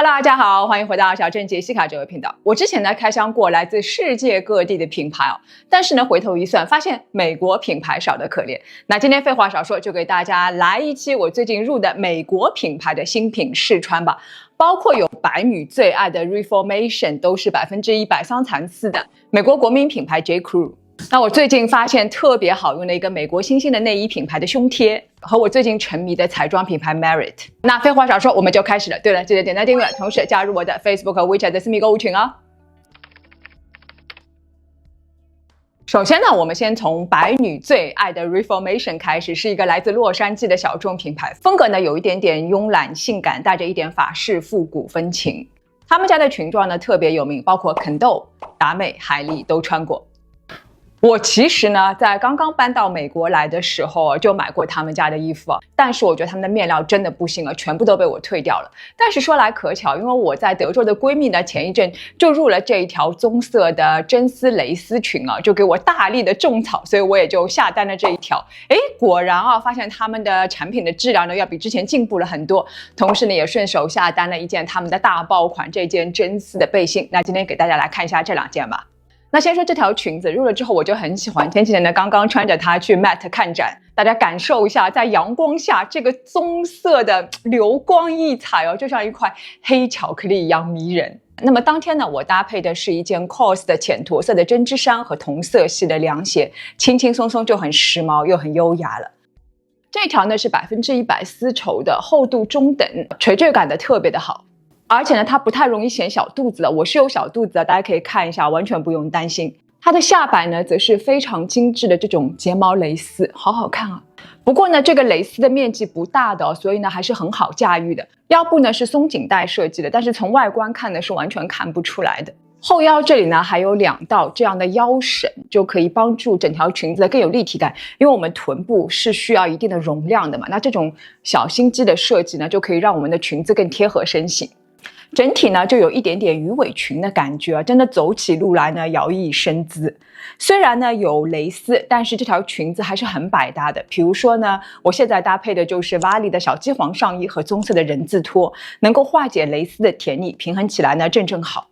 Hello， 大家好，欢迎回到小郑杰西卡这个频道。我之前呢开箱过来自世界各地的品牌但是呢回头一算，发现美国品牌少得可怜。那今天废话少说，就给大家来一期我最近入的美国品牌的新品试穿吧。包括有白女最爱的 Reformation， 都是100%桑蚕丝的美国国民品牌 J. Crew。那我最近发现特别好用的一个美国新兴的内衣品牌的胸贴，和我最近沉迷的彩妆品牌 Merit。那废话少说，我们就开始了。对了，记得点赞订阅，同时加入我的 Facebook 和 WeChat 的私密购物群哦。首先呢，我们先从白女最爱的 Reformation 开始，是一个来自洛杉矶的小众品牌，风格呢有一点点慵懒性感，带着一点法式复古风情。他们家的裙装呢特别有名，包括肯豆、达美、海莉都穿过。我其实呢，在刚刚搬到美国来的时候就买过他们家的衣服但是我觉得他们的面料真的不行全部都被我退掉了。但是说来可巧，因为我在德州的闺蜜呢，前一阵就入了这一条棕色的真丝蕾丝裙就给我大力的种草，所以我也就下单了这一条。果然发现他们的产品的质量呢要比之前进步了很多，同时呢也顺手下单了一件他们的大爆款这件真丝的背心。那今天给大家来看一下这两件吧。那先说这条裙子，入了之后我就很喜欢。前几天呢，刚刚穿着它去 Met 看展，大家感受一下，在阳光下这个棕色的流光溢彩就像一块黑巧克力一样迷人。那么当天呢，我搭配的是一件 COS 的浅驼色的针织衫和同色系的凉鞋，轻轻松松就很时髦又很优雅了。这条呢是100%丝绸的，厚度中等，垂坠感的特别的好。而且呢，它不太容易显小肚子的，我是有小肚子的，大家可以看一下，完全不用担心。它的下摆呢，则是非常精致的这种睫毛蕾丝，好好看啊。不过呢，这个蕾丝的面积不大的所以呢，还是很好驾驭的。腰部呢是松紧带设计的，但是从外观看呢，是完全看不出来的。后腰这里呢，还有2道这样的腰绳，就可以帮助整条裙子更有立体感。因为我们臀部是需要一定的容量的嘛，那这种小心机的设计呢，就可以让我们的裙子更贴合身形。整体呢就有一点点鱼尾裙的感觉真的走起路来呢摇曳生姿。虽然呢有蕾丝，但是这条裙子还是很百搭的。比如说呢，我现在搭配的就是 Vali 的小鸡黄上衣和棕色的人字拖，能够化解蕾丝的甜腻，平衡起来呢正好。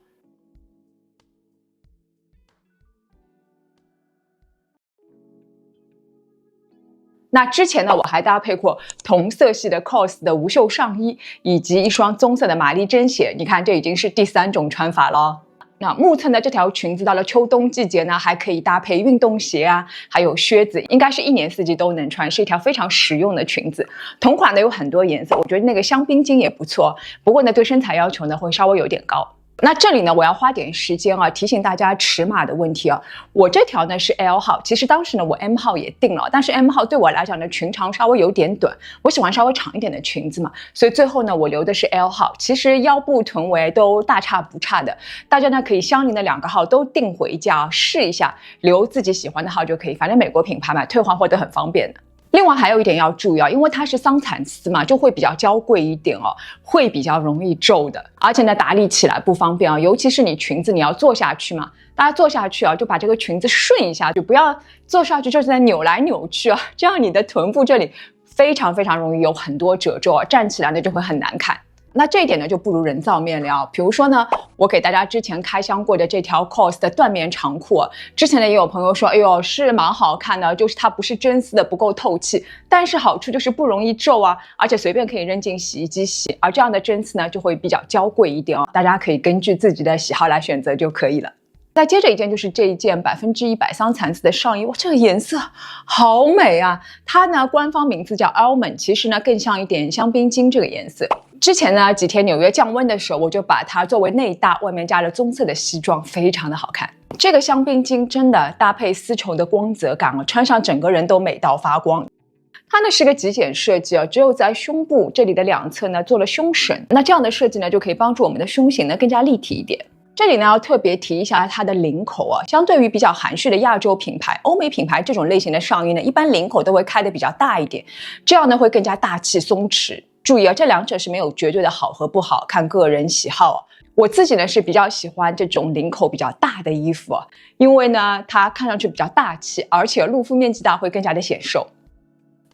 那之前呢，我还搭配过同色系的 COS 的无袖上衣，以及一双棕色的玛丽珍鞋。你看，这已经是第3种穿法了。那目测呢，这条裙子到了秋冬季节呢，还可以搭配运动鞋还有靴子，应该是1年4季都能穿，是一条非常实用的裙子。同款的有很多颜色，我觉得那个香槟金也不错，不过呢，对身材要求呢会稍微有点高。那这里呢，我要花点时间提醒大家尺码的问题我这条呢是 L 号，其实当时呢我 M 号也定了，但是 M 号对我来讲呢裙长稍微有点短，我喜欢稍微长一点的裙子嘛，所以最后呢我留的是 L 号。其实腰部臀围都大差不差的，大家呢可以相邻的2个号都订回家试一下，留自己喜欢的号就可以，反正美国品牌嘛，退换货都很方便的。另外还有一点要注意因为它是桑蚕丝嘛，就会比较娇贵一点会比较容易皱的，而且呢打理起来不方便尤其是你裙子你要坐下去嘛，大家坐下去就把这个裙子顺一下，就不要坐下去就是在扭来扭去这样你的臀部这里非常容易有很多褶皱站起来呢就会很难看。那这一点呢就不如人造面料。比如说呢，我给大家之前开箱过的这条 COS 的缎棉长裤之前呢也有朋友说，哎呦是蛮好看的，就是它不是真丝的，不够透气，但是好处就是不容易皱而且随便可以扔进洗衣机洗，而这样的真丝呢就会比较娇贵一点大家可以根据自己的喜好来选择就可以了。再接着一件就是这一件100%桑蚕丝的上衣，哇，这个颜色好美它呢官方名字叫 Almond， 其实呢更像一点香槟金这个颜色。之前呢几天纽约降温的时候，我就把它作为内搭，外面加了棕色的西装，非常的好看。这个香槟金真的搭配丝绸的光泽感穿上整个人都美到发光。它呢是个极简设计只有在胸部这里的2侧呢做了胸绳，那这样的设计呢就可以帮助我们的胸型呢更加立体一点。这里呢要特别提一下它的领口相对于比较含蓄的亚洲品牌，欧美品牌这种类型的上衣呢，一般领口都会开得比较大一点，这样呢会更加大气松弛。注意这2者是没有绝对的好和不好，看个人喜好我自己呢是比较喜欢这种领口比较大的衣服因为呢它看上去比较大气，而且露肤面积大会更加的显瘦。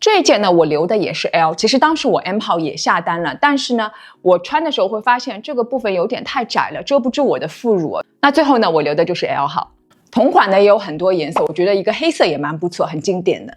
这一件呢，我留的也是 L。其实当时我 M 号也下单了，但是呢，我穿的时候会发现这个部分有点太窄了，遮不住我的副乳。那最后呢，我留的就是 L 号。同款呢也有很多颜色，我觉得一个黑色也蛮不错，很经典的。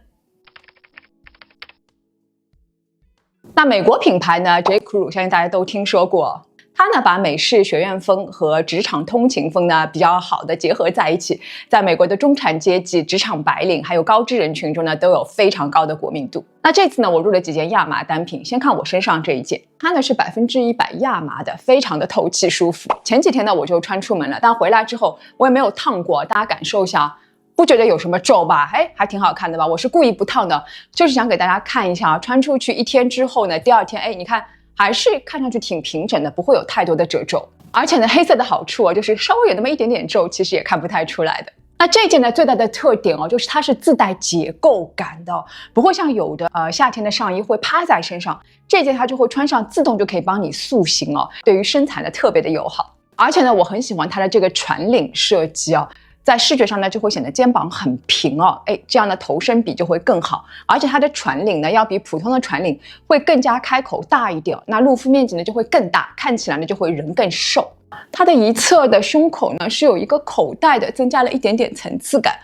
那美国品牌呢 J. Crew 相信大家都听说过。它呢把美式学院风和职场通勤风呢比较好的结合在一起，在美国的中产阶级、职场白领还有高知人群中呢都有非常高的国民度。那这次呢我入了几件亚麻单品，先看我身上这一件，它呢是100%亚麻的，非常的透气舒服。前几天呢我就穿出门了，但回来之后我也没有烫过，大家感受一下。不觉得有什么皱吧？还挺好看的吧？我是故意不烫的，就是想给大家看一下，穿出去1天之后呢，第2天，你看还是看上去挺平整的，不会有太多的褶皱。而且呢，黑色的好处就是稍微有那么一点点皱，其实也看不太出来的。那这件呢最大的特点就是它是自带结构感的，不会像有的夏天的上衣会趴在身上，这件它就会穿上自动就可以帮你塑形对于身材呢特别的友好。而且呢，我很喜欢它的这个船领设计在视觉上呢，就会显得肩膀很平这样的头身比就会更好。而且它的船领呢，要比普通的船领会更加开口大一点，那露肤面积呢就会更大，看起来呢就会人更瘦。它的一侧的胸口呢是有一个口袋的，增加了一点点层次感。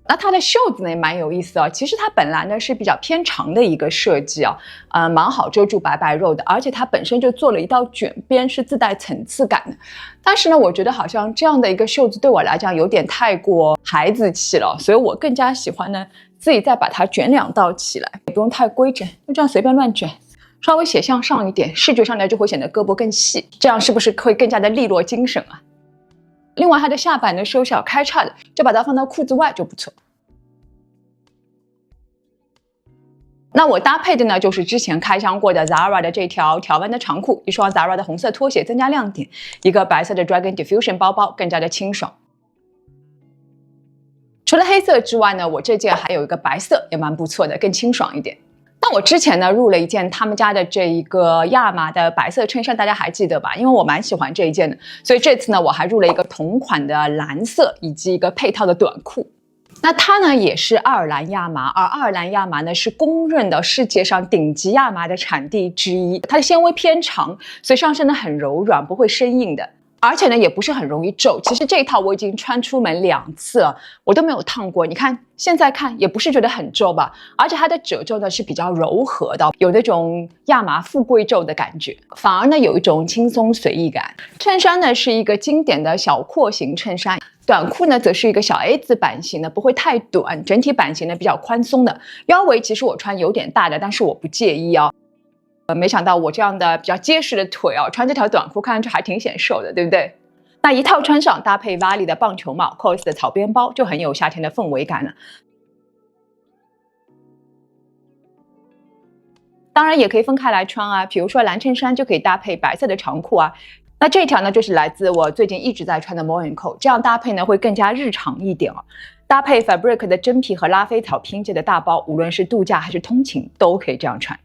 那它的袖子呢也蛮有意思其实它本来呢是比较偏长的一个设计蛮好遮住白白肉的，而且它本身就做了一道卷边，是自带层次感的。但是呢，我觉得好像这样的一个袖子对我来讲有点太过孩子气了，所以我更加喜欢呢自己再把它卷2道起来，也不用太规整，就这样随便乱卷，稍微斜向上一点，视觉上呢就会显得胳膊更细，这样是不是会更加的利落精神另外它的下摆呢是有小开叉的，就把它放到裤子外就不错。那我搭配的呢就是之前开箱过的 Zara 的这条条纹的长裤，一双 Zara 的红色拖鞋增加亮点，一个白色的 Dragon Diffusion 包包更加的清爽。除了黑色之外呢，我这件还有一个白色也蛮不错的，更清爽一点。那我之前呢入了一件他们家的这一个亚麻的白色衬衫，大家还记得吧？因为我蛮喜欢这一件的，所以这次呢我还入了一个同款的蓝色以及一个配套的短裤。那它呢也是爱尔兰亚麻，而爱尔兰亚麻呢是公认的世界上顶级亚麻的产地之一，它的纤维偏长，所以上身呢很柔软，不会生硬的。而且呢也不是很容易皱，其实这一套我已经穿出门2次了，我都没有烫过。你看现在看也不是觉得很皱吧，而且它的褶皱呢是比较柔和的，有那种亚麻富贵皱的感觉，反而呢有一种轻松随意感。衬衫呢是一个经典的小廓形衬衫，短裤呢则是一个小 A 字版型的，不会太短，整体版型呢比较宽松的。腰围其实我穿有点大的，但是我不介意没想到我这样的比较结实的腿穿这条短裤看上去还挺显瘦的，对不对？那一套穿上，搭配 Vali 的棒球帽、COS 的草编包，就很有夏天的氛围感了。当然也可以分开来穿比如说蓝衬衫就可以搭配白色的长裤那这条呢就是来自我最近一直在穿的 Monaco， 这样搭配呢会更加日常一点搭配 Fabric 的真皮和拉菲草拼接的大包，无论是度假还是通勤都可以这样穿。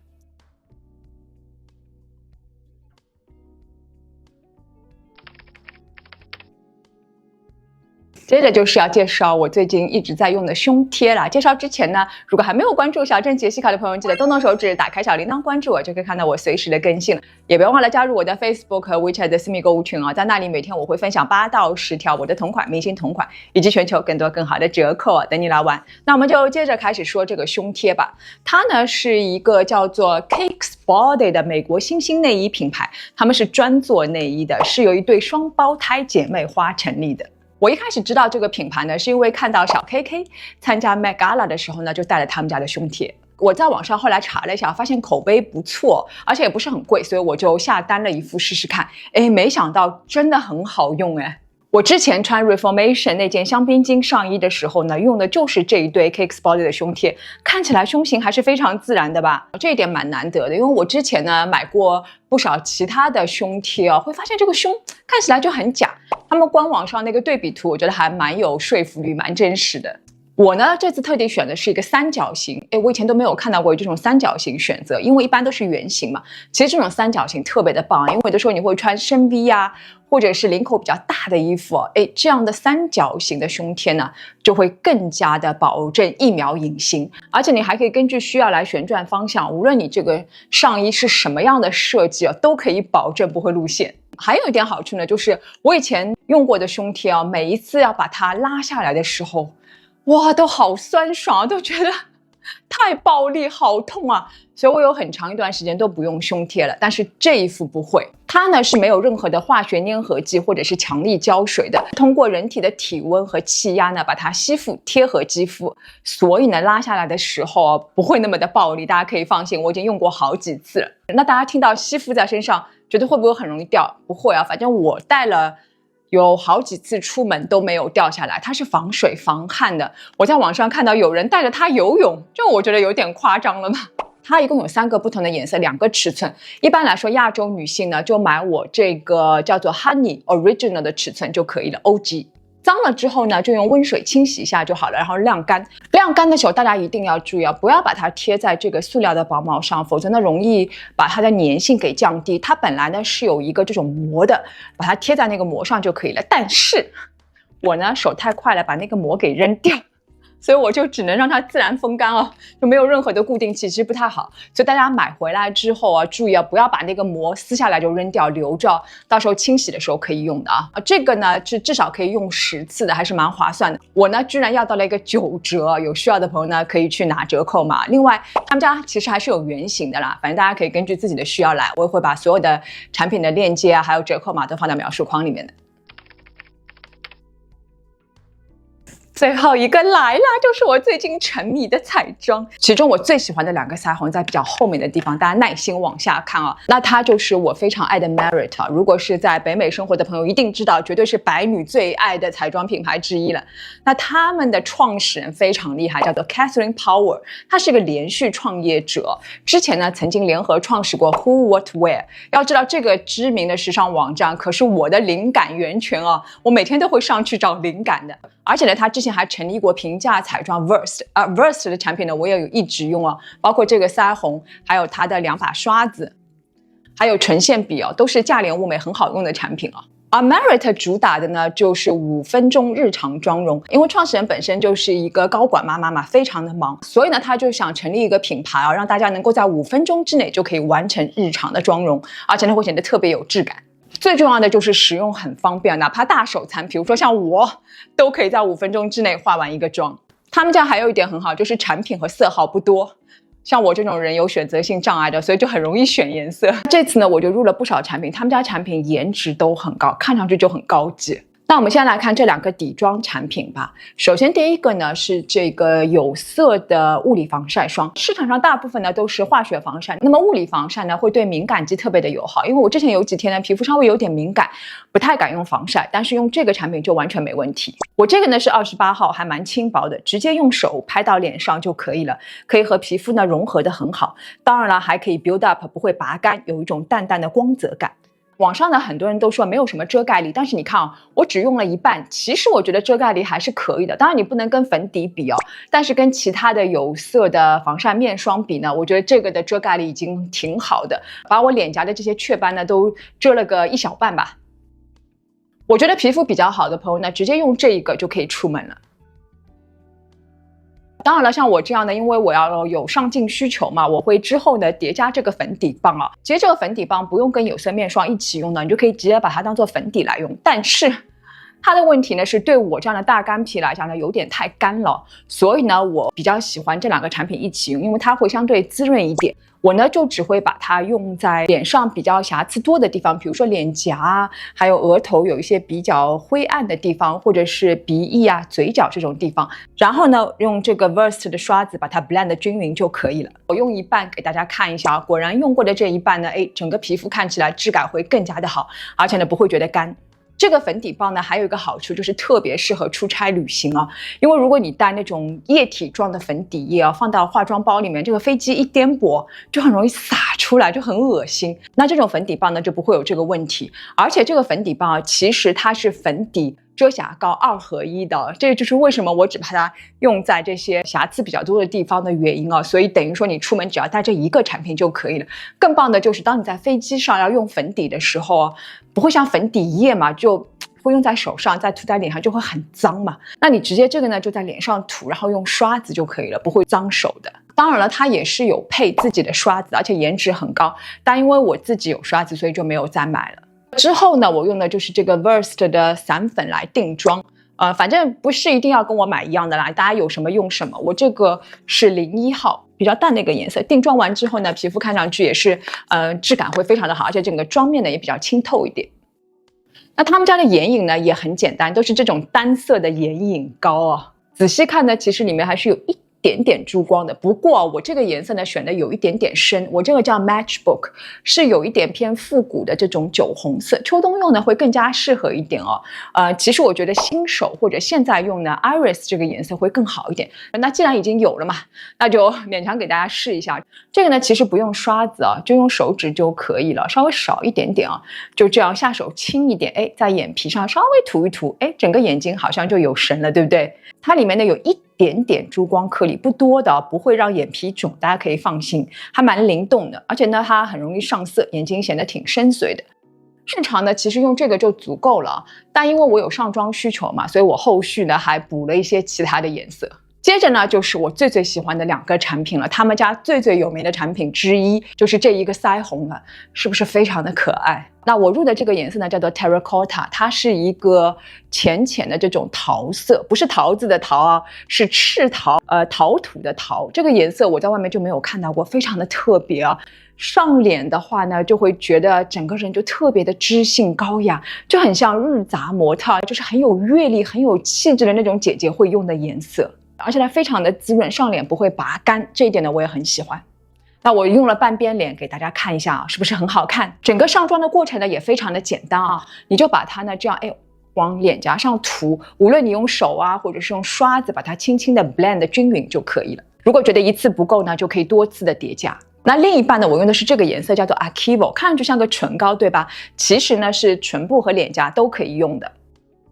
接着就是要介绍我最近一直在用的胸贴啦。介绍之前呢，如果还没有关注小镇杰西卡的朋友，记得动动手指，打开小铃铛关注我，就可以看到我随时的更新了。也别忘了加入我的 Facebook 和 WeChat 的私密购物群在那里每天我会分享8到10条我的同款、明星同款以及全球更多更好的折扣等你来玩。那我们就接着开始说这个胸贴吧。它呢是一个叫做 Kicksbody 的美国新兴内衣品牌，他们是专做内衣的，是由一对双胞胎姐妹花成立的。我一开始知道这个品牌呢，是因为看到小 KK 参加 Met Gala 的时候呢，就带了他们家的胸贴。我在网上后来查了一下，发现口碑不错，而且也不是很贵，所以我就下单了一副试试看。没想到真的很好用我之前穿 Reformation 那件香槟金上衣的时候呢，用的就是这一对 Kicksbody 的胸贴，看起来胸型还是非常自然的吧，这一点蛮难得的。因为我之前呢买过不少其他的胸贴会发现这个胸看起来就很假。他们官网上那个对比图，我觉得还蛮有说服力，蛮真实的。我呢这次特地选的是一个三角形，我以前都没有看到过这种三角形选择，因为一般都是圆形嘛。其实这种三角形特别的棒，因为有的时候你会穿深 V 啊，或者是领口比较大的衣服，这样的三角形的胸贴呢，就会更加的保证一秒隐形，而且你还可以根据需要来旋转方向，无论你这个上衣是什么样的设计都可以保证不会露馅。还有一点好处呢，就是我以前用过的胸贴每一次要把它拉下来的时候，哇，都好酸爽，都觉得太暴力，好痛啊！所以我有很长一段时间都不用胸贴了。但是这一副不会，它呢是没有任何的化学粘合剂或者是强力胶水的，通过人体的体温和气压呢把它吸附贴合肌肤，所以呢拉下来的时候不会那么的暴力，大家可以放心，我已经用过好几次了。那大家听到吸附在身上，觉得会不会很容易掉？不会啊，反正我带了有好几次出门都没有掉下来，它是防水防汗的。我在网上看到有人带着它游泳，这我觉得有点夸张了吧。它一共有3个不同的颜色，2个尺寸。一般来说，亚洲女性呢就买我这个叫做 Honey Original 的尺寸就可以了 ，OG。脏了之后呢，就用温水清洗一下就好了，然后晾干。晾干的时候，大家一定要注意不要把它贴在这个塑料的薄毛上，否则呢容易把它的粘性给降低。它本来呢是有一个这种膜的，把它贴在那个膜上就可以了。但是我呢手太快了，把那个膜给扔掉。所以我就只能让它自然风干就没有任何的固定器，其实不太好。所以大家买回来之后注意不要把那个膜撕下来就扔掉，留着到时候清洗的时候可以用的这个呢是至少可以用10次的，还是蛮划算的。我呢居然要到了一个9折，有需要的朋友呢可以去拿折扣码。另外他们家其实还是有原型的啦，反正大家可以根据自己的需要来，我也会把所有的产品的链接还有折扣码都放在描述框里面的。最后一个来了，就是我最近沉迷的彩妆，其中我最喜欢的2个腮红在比较后面的地方，大家耐心往下看那它就是我非常爱的 Merit 如果是在北美生活的朋友一定知道，绝对是白女最爱的彩妆品牌之一了。那他们的创始人非常厉害，叫做 Catherine Power， 她是个连续创业者，之前呢曾经联合创始过 Who What Wear。要知道这个知名的时尚网站可是我的灵感源泉我每天都会上去找灵感的。而且呢，他之前还成立过平价彩妆 Versed 的产品呢，我也有一直用包括这个腮红，还有它的2把刷子，还有唇线笔都是价廉物美、很好用的产品而 Merit 主打的呢，就是5分钟日常妆容。因为创始人本身就是一个高管妈妈嘛，非常的忙，所以呢，他就想成立一个品牌让大家能够在5分钟之内就可以完成日常的妆容，而且呢会显得特别有质感。最重要的就是使用很方便，哪怕大手残，比如说像我，都可以在5分钟之内化完一个妆。他们家还有一点很好，就是产品和色号不多，像我这种人有选择性障碍的，所以就很容易选颜色。这次呢，我就入了不少产品，他们家产品颜值都很高，看上去就很高级。那我们先来看这2个底妆产品吧。首先第一个呢是这个有色的物理防晒霜，市场上大部分呢都是化学防晒，那么物理防晒呢会对敏感肌特别的友好。因为我之前有几天呢皮肤稍微有点敏感，不太敢用防晒，但是用这个产品就完全没问题。我这个呢是28号，还蛮轻薄的，直接用手拍到脸上就可以了，可以和皮肤呢融合的很好。当然了，还可以 build up， 不会拔干，有一种淡淡的光泽感。网上呢很多人都说没有什么遮盖力，但是你看我只用了一半，其实我觉得遮盖力还是可以的。当然你不能跟粉底比但是跟其他的有色的防晒面霜比呢，我觉得这个的遮盖力已经挺好的，把我脸颊的这些雀斑呢都遮了个1小半吧。我觉得皮肤比较好的朋友呢，直接用这一个就可以出门了。当然了，像我这样的，因为我要有上镜需求嘛，我会之后呢叠加这个粉底棒其实这个粉底棒不用跟有色面霜一起用的，你就可以直接把它当做粉底来用。但是它的问题呢是对我这样的大干皮来讲呢有点太干了，所以呢我比较喜欢这2个产品一起用，因为它会相对滋润一点。我呢就只会把它用在脸上比较瑕疵多的地方，比如说脸颊还有额头有一些比较灰暗的地方，或者是鼻翼嘴角这种地方，然后呢用这个 Versed 的刷子把它 blend 均匀就可以了。我用一半给大家看一下果然用过的这一半呢整个皮肤看起来质感会更加的好，而且呢不会觉得干。这个粉底棒呢还有一个好处，就是特别适合出差旅行因为如果你带那种液体状的粉底液放到化妆包里面，这个飞机一颠簸就很容易洒出来，就很恶心。那这种粉底棒呢就不会有这个问题。而且这个粉底棒其实它是粉底遮瑕膏2合1的，这就是为什么我只把它用在这些瑕疵比较多的地方的原因啊。所以等于说你出门只要带这一个产品就可以了。更棒的就是当你在飞机上要用粉底的时候，不会像粉底液嘛，就会用在手上，再涂在脸上就会很脏嘛。那你直接这个呢就在脸上涂，然后用刷子就可以了，不会脏手的。当然了，它也是有配自己的刷子，而且颜值很高。但因为我自己有刷子，所以就没有再买了。之后呢，我用的就是这个 Versed 的散粉来定妆。反正不是一定要跟我买一样的啦，大家有什么用什么。我这个是01号，比较淡的一个颜色。定妆完之后呢，皮肤看上去也是质感会非常的好，而且整个妆面呢也比较清透一点。那他们家的眼影呢也很简单，都是这种单色的眼影膏啊。仔细看呢，其实里面还是有一点点珠光的，不过我这个颜色呢选的有一点点深，我这个叫 Matchbook， 是有一点偏复古的这种酒红色，秋冬用呢会更加适合一点哦。其实我觉得新手或者现在用呢 Iris 这个颜色会更好一点。那既然已经有了嘛，那就勉强给大家试一下。这个呢其实不用刷子啊，就用手指就可以了，稍微少一点点啊，就这样下手轻一点，哎，在眼皮上稍微涂一涂，哎，整个眼睛好像就有神了，对不对？它里面呢有一点点珠光颗粒，不多的，不会让眼皮肿，大家可以放心，还蛮灵动的，而且呢它很容易上色，眼睛显得挺深邃的。日常呢其实用这个就足够了，但因为我有上妆需求嘛，所以我后续呢还补了一些其他的颜色。接着呢就是我最喜欢的2个产品了，他们家最有名的产品之一就是这一个腮红了，是不是非常的可爱？那我入的这个颜色呢叫做 Terracotta， 它是一个浅的这种桃色，不是桃子的桃啊，是赤桃，陶土的陶。这个颜色我在外面就没有看到过，非常的特别啊。上脸的话呢，就会觉得整个人就特别的知性高雅，就很像日杂模特，就是很有阅历、很有气质的那种姐姐会用的颜色。而且它非常的滋润，上脸不会拔干，这一点呢我也很喜欢。那我用了半边脸给大家看一下啊，是不是很好看？整个上妆的过程呢也非常的简单啊，你就把它呢这样往脸颊上涂，无论你用手啊或者是用刷子把它轻轻的 blend 均匀就可以了。如果觉得一次不够呢，就可以多次的叠加。那另一半呢，我用的是这个颜色叫做 Archivo， 看上去像个唇膏对吧？其实呢是唇部和脸颊都可以用的。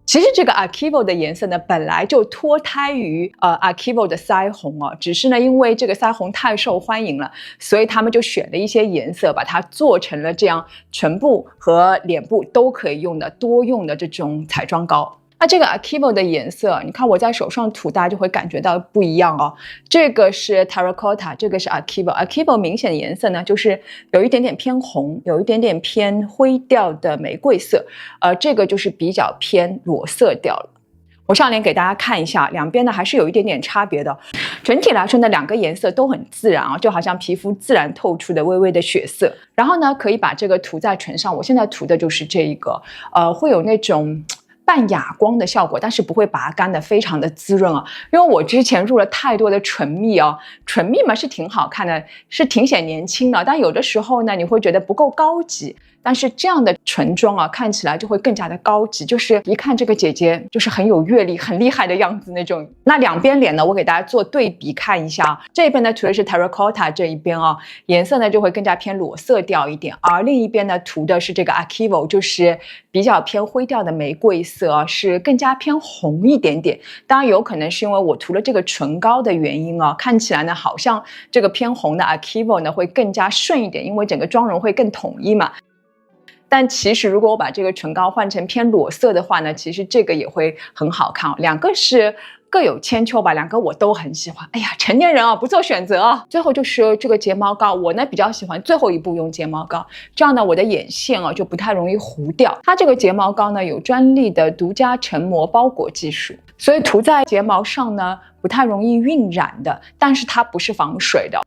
其实这个 Archivo 的颜色呢，本来就脱胎于Archivo 的腮红啊，只是呢因为这个腮红太受欢迎了，所以他们就选了一些颜色，把它做成了这样唇部和脸部都可以用的多用的这种彩妆膏。那这个 Archivo 的颜色，你看我在手上涂，大家就会感觉到不一样哦。这个是 Terracotta， 这个是 Archivo。Archivo 明显的颜色呢，就是有一点点偏红，有一点点偏灰调的玫瑰色。这个就是比较偏裸色调了。我上脸给大家看一下，两边呢还是有一点点差别的。整体来说呢，2个颜色都很自然啊，就好像皮肤自然透出的微微的血色。然后呢，可以把这个涂在唇上。我现在涂的就是这一个，会有那种半哑光的效果，但是不会拔干的，非常的滋润啊。因为我之前入了太多的唇蜜啊，唇蜜嘛是挺好看的，是挺显年轻的，但有的时候呢，你会觉得不够高级。但是这样的唇妆啊，看起来就会更加的高级，就是一看这个姐姐就是很有阅历、很厉害的样子那种。那两边脸呢，我给大家做对比看一下，这边呢涂的是 Terracotta 这一边啊，颜色呢就会更加偏裸色调一点，而另一边呢涂的是这个 Archivo， 就是比较偏灰调的玫瑰色，是更加偏红一点点。当然有可能是因为我涂了这个唇膏的原因啊，看起来呢好像这个偏红的 Archivo 呢会更加顺一点，因为整个妆容会更统一嘛。但其实如果我把这个唇膏换成偏裸色的话呢，其实这个也会很好看。两个是各有千秋吧，两个我都很喜欢。哎呀，成年人啊，不做选择啊。最后就是这个睫毛膏，我呢比较喜欢最后一步用睫毛膏，这样呢我的眼线啊就不太容易糊掉。它这个睫毛膏呢有专利的独家成膜包裹技术，所以涂在睫毛上呢不太容易晕染的，但是它不是防水的。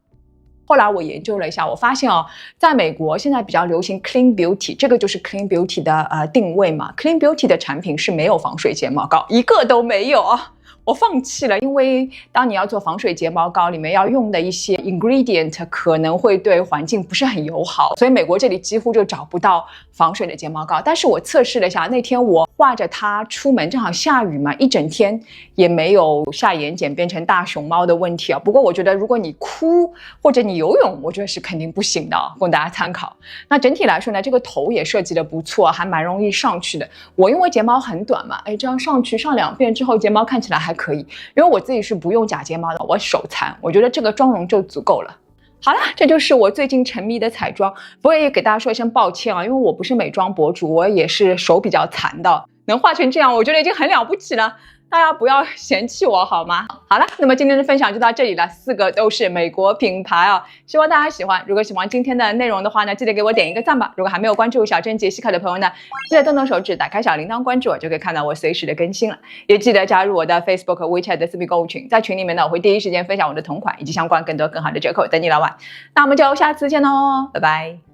后来我研究了一下，我发现哦，在美国现在比较流行 Clean Beauty， 这个就是 Clean Beauty 的定位嘛。Clean Beauty 的产品是没有防水睫毛膏，一个都没有啊。我放弃了，因为当你要做防水睫毛膏，里面要用的一些 ingredient 可能会对环境不是很友好，所以美国这里几乎就找不到防水的睫毛膏。但是我测试了一下，那天我画着它出门，正好下雨嘛，一整天也没有下眼睑变成大熊猫的问题啊。不过我觉得如果你哭或者你游泳，我觉得是肯定不行的，供大家参考。那整体来说呢，这个头也设计的不错，还蛮容易上去的。我因为睫毛很短嘛，这样上去上2遍之后，睫毛看起来还可以。因为我自己是不用假睫毛的，我手残，我觉得这个妆容就足够了。好了，这就是我最近沉迷的彩妆。不过也给大家说一声抱歉啊，因为我不是美妆博主，我也是手比较残的，能画成这样，我觉得已经很了不起了。大家不要嫌弃我好吗？好了，那么今天的分享就到这里了，4个都是美国品牌啊，希望大家喜欢。如果喜欢今天的内容的话呢，记得给我点一个赞吧。如果还没有关注小珍杰西卡的朋友呢，记得动动手指打开小铃铛关注我，就可以看到我随时的更新了。也记得加入我的 Facebook、WeChat 的私密购物群，在群里面呢，我会第一时间分享我的同款以及相关更多更好的折扣等你来玩。那我们就下次见喽，拜拜。